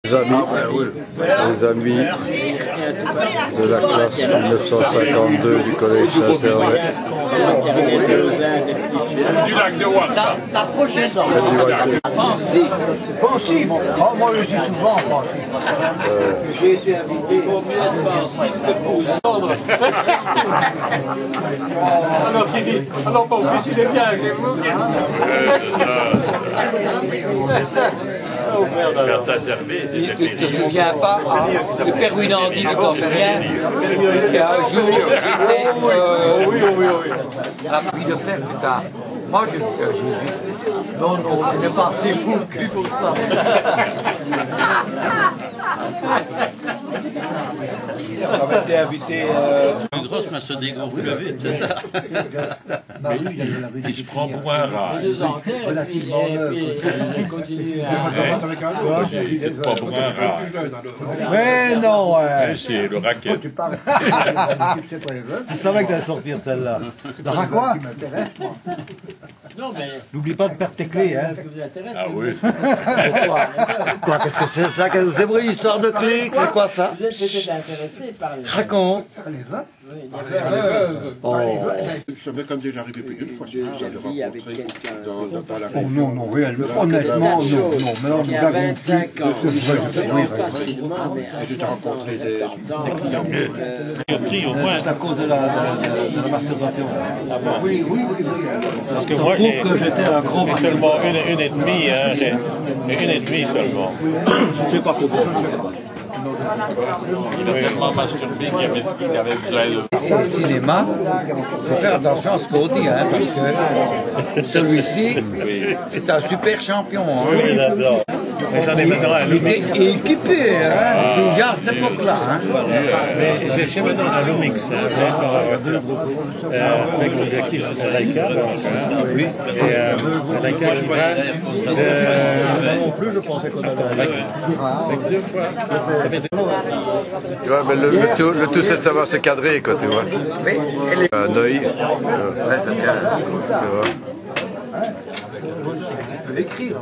Les amis de la classe 1952 du collège Saint-Servais. Du lac de Ouattara. La prochaine Pensif. Pensif. Oh, moi je suis souvent pensif. J'ai été invité. Il vaut mieux être pensif que pousser. Alors mon fils il est bien chez vous. Faire sa service, Tu ne te souviens pas, le père Winandi ne t'en souvient qu'un jour j'étais à la pluie de fer plus tard. Moi je suis un jésuite. Non, non, je n'ai pas assez fou le cul pour ça. On avait été invité. Plus grosse, mais se dégonfle vite, c'est ça. il se prend pour un rat. Relativement neuve. Il se prend pour un rat. Mais non, ouais. C'est le racket. Tu savais que t'allais sortir celle-là. T'auras quoi? Non, mais N'oublie pas de perdre tes clés, hein. ce qui vous intéresse. Ah oui. Quoi, qu'est-ce que c'est ça? C'est vrai, l'histoire de clé? C'est quoi ça? Vous êtes peut-être intéressé par les... Raconte. Ça m'est comme déjà arrivé plus d'une fois, ça de rencontrer dans la Oh non, non, réellement, honnêtement, non, non, mais non, Il y a 25 ans, pas seulement, mais à J'ai déjà rencontré des clients. c'est à cause de la masturbation. Oui, oui, oui, oui. Parce que Ça moi prouve que j'étais un gros j'ai seulement une et demie, hein, j'ai une et demie seulement. Je sais pas comment. Il a tellement masturbé qu'il avait besoin de... Au cinéma, il faut faire attention à ce qu'on dit, hein, parce que celui-ci, c'est un super champion. Hein. Oui, j'adore. Mais j'en ai maintenant un Il était équipé, hein, déjà à cette époque-là. Hein. Mais j'ai fait maintenant un Lumix, avec l'objectif de Leica, donc, oui, et Leica qui va Non plus, je pensais qu'on avait... avec deux fois, ça fait deux. Tu vois, mais le tout c'est de savoir se cadrer, quoi, tu vois. Un œil. Ouais, c'est bien. Écrire.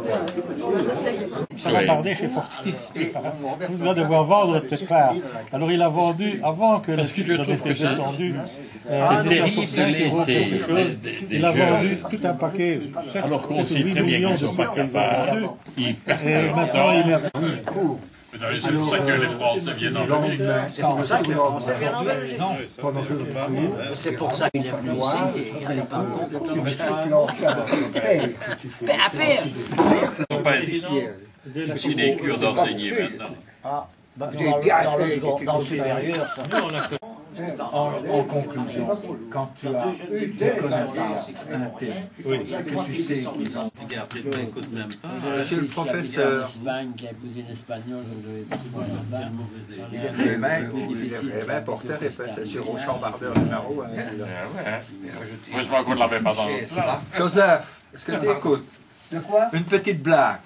Ça m'a tardé chez Fortis. Il va devoir vendre quelque part. Alors il a vendu avant que le titre était descendu. C'est terrible de laisser des Il a vendu jeunes, tout un paquet. alors qu'on sait très bien qu'ils ne sont pas capables. Ils perdent Et leur maintenant il est... C'est pour ça que les Français viennent en Belgique. C'est pour ça que les Français viennent en Belgique. Non. C'est pour ça qu'il est venu ici et il n'y a pas compris. Paix à paix. Ils n'ont pas aussi des cures d'enseigner maintenant. Dans le supérieur, ça. En conclusion, quand tu as eu des connaissances intimes, que tu sais qu'ils ont... Monsieur le professeur, En Espagne, qui a épousé une Espagnole, donc je vais il est vraiment porteur et c'est sur au chambardeur numéro 1. Heureusement qu'on ne l'avait pas dans notre classe. Joseph, est-ce que tu écoutes? De quoi? Une petite blague.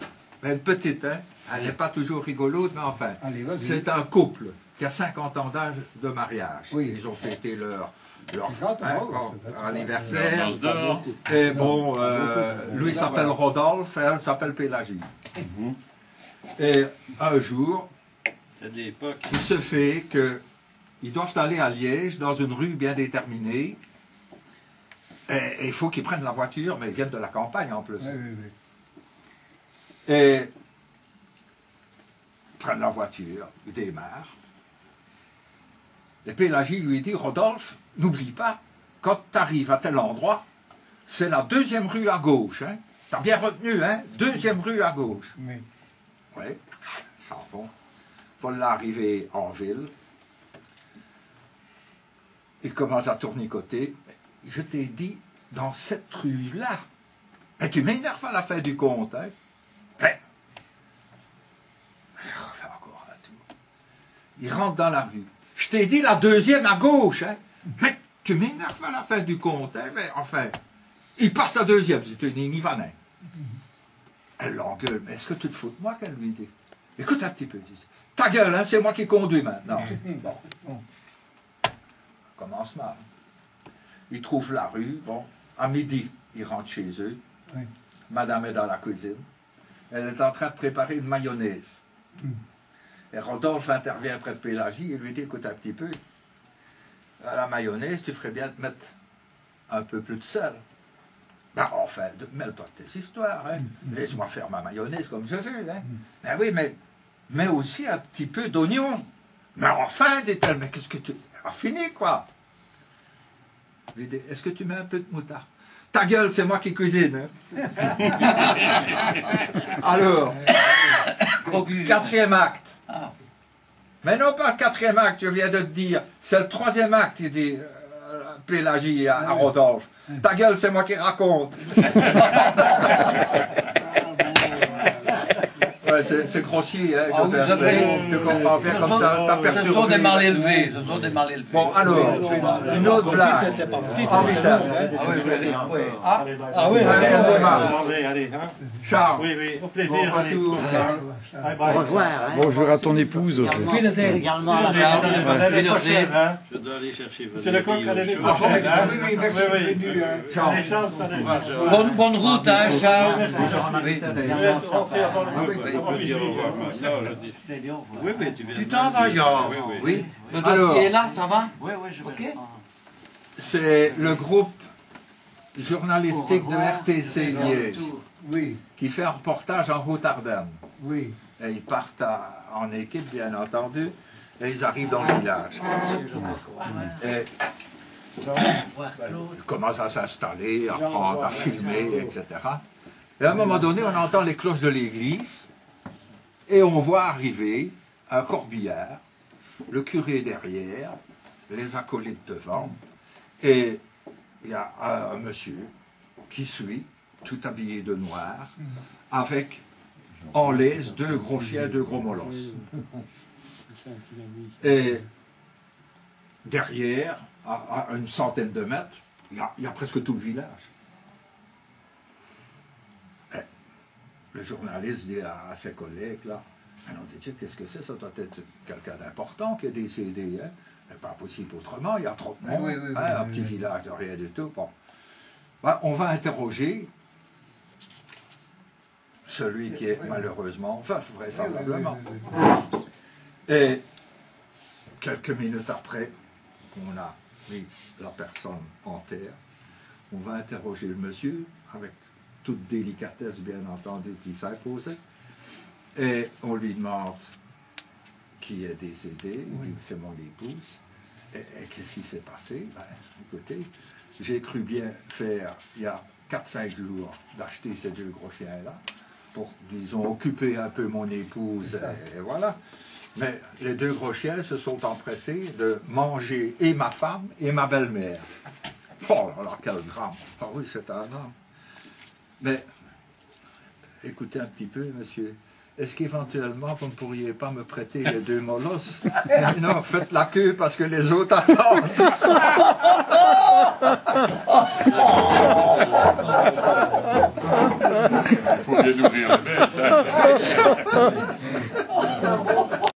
Une petite, hein? Elle n'est pas toujours rigolote, mais enfin. C'est un couple qui a 50 ans d'âge de mariage. Oui. Ils ont fêté leur Anniversaire. anniversaire. Et bon, lui s'appelle Rodolphe et elle s'appelle Pélagie. Et un jour, il se fait qu'ils doivent aller à Liège dans une rue bien déterminée. Et il faut qu'ils prennent la voiture, mais ils viennent de la campagne en plus. Oui, oui, oui. Et ils prennent la voiture, ils démarrent. Et Pélagie lui dit, Rodolphe, n'oublie pas, quand tu arrives à tel endroit, c'est la deuxième rue à gauche. Hein? Tu as bien retenu, hein? Deuxième rue à gauche. Oui. Oui, ça va. Voilà arriver en ville. Il commence à tournicoter. Je t'ai dit, dans cette rue-là, et tu m'énerves à la fin du compte, hein? Enfin, encore un tour. Il rentre dans la rue. Je t'ai dit la deuxième à gauche, hein? Mais tu m'énerves à la fin du compte, hein? Mais enfin, il passe la deuxième, c'est une Nivanin. Elle l'engueule, mais est-ce que tu te fous de moi qu'elle lui dit? Écoute un petit peu, dit. Ta gueule, hein? C'est moi qui conduis maintenant. Bon. Commence mal. Ils trouvent la rue, bon. À midi, ils rentrent chez eux. Oui. Madame est dans la cuisine. Elle est en train de préparer une mayonnaise. Et Rodolphe intervient près de Pélagie et lui dit, écoute un petit peu, à la mayonnaise, tu ferais bien de mettre un peu plus de sel. Ben enfin, mêle-toi de tes histoires, hein. Laisse-moi faire ma mayonnaise comme je veux. Hein. Ben oui, mais aussi un petit peu d'oignon. Mais enfin, dit-elle, mais qu'est-ce que tu... a fini, quoi. Je lui dis, est-ce que tu mets un peu de moutarde? Ta gueule, c'est moi qui cuisine. Hein. Alors, quatrième acte. Mais non pas le quatrième acte, je viens de te dire, c'est le troisième acte, il dit Pélagie à Rodolphe. Ta gueule, c'est moi qui raconte. Ouais, c'est grossier, hein, Joseph. Tu comprends bien comme t'as perturbé. Ce sont des mal élevés, Bon, alors, une autre blague, en vitesse. Allez. Charles. Oui, au plaisir. Au revoir. Bonjour à ton épouse aussi. Également à la Je dois aller chercher C'est le coq à l'année prochaine. Oui. Bonne route, hein, Charles. Tu t'en vas, Jean? Oui. Le dossier est là, ça va? Oui, je vais. Ok. C'est le groupe journalistique de RTC Liège qui fait un reportage en Haute-Ardenne. Oui. Et ils partent en équipe, bien entendu, et ils arrivent dans le village. Et ils commencent à s'installer, à prendre, à filmer, etc. Et à un moment donné, on entend les cloches de l'église, et on voit arriver un corbillard, le curé derrière, les acolytes devant, et il y a un monsieur qui suit, tout habillé de noir, avec en laisse 2 gros chiens, 2 gros molosses. Et derrière, à une centaine de mètres, il y a presque tout le village. Et le journaliste dit à ses collègues, là, alors, qu'est-ce que c'est? Ça doit être quelqu'un d'important qui est décédé. Hein? C'est pas possible autrement, il y a trop de monde. Un petit village de rien du tout. Bon. Ben, on va interroger celui qui est malheureusement veuf, vraisemblablement. Et quelques minutes après, on a mis la personne en terre. On va interroger le monsieur, avec toute délicatesse, bien entendu, qui s'imposait. Et on lui demande qui est décédé. Il dit, c'est mon épouse. Et qu'est-ce qui s'est passé? Ben, écoutez, j'ai cru bien faire, il y a 4-5 jours, d'acheter ces 2 gros chiens-là, pour, disons, occuper un peu mon épouse, et voilà. Mais les 2 gros chiens se sont empressés de manger et ma femme et ma belle-mère. Oh là là, quel drame! Ah oui, c'est un drame. Mais, écoutez un petit peu, monsieur. Est-ce qu'éventuellement, vous ne pourriez pas me prêter les 2 molosses? Non, faites la queue parce que les autres attendent. Il faut bien nourrir la bête.